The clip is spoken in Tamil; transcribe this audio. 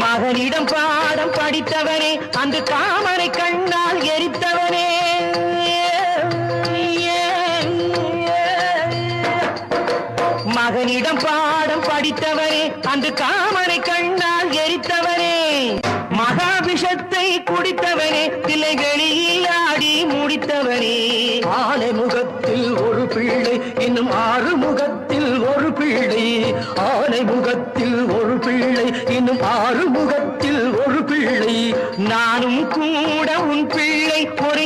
மகனிடம் பாடம் படித்தவனே, அந்த காமனை கண்ணால் எரித்தவனே. மகனிடம் பாடம் படித்தவனே, அந்த காமனை கண்ணால் எரித்தவனே. மகாபிஷத்தை குடித்தவனே, தில்லைகளில் ஆடி முடித்தவனே. ஆலை முகத்தில் ஒரு பிள்ளை, இன்னும் 6 முகத்தில் ஒரு பிள்ளை. ஆலை முகத்தில் ஒரு பிள்ளை, இன்னும் 6 முகத்தில் ஒரு பிள்ளை. நானும் கூட உன் பிள்ளை ஒரு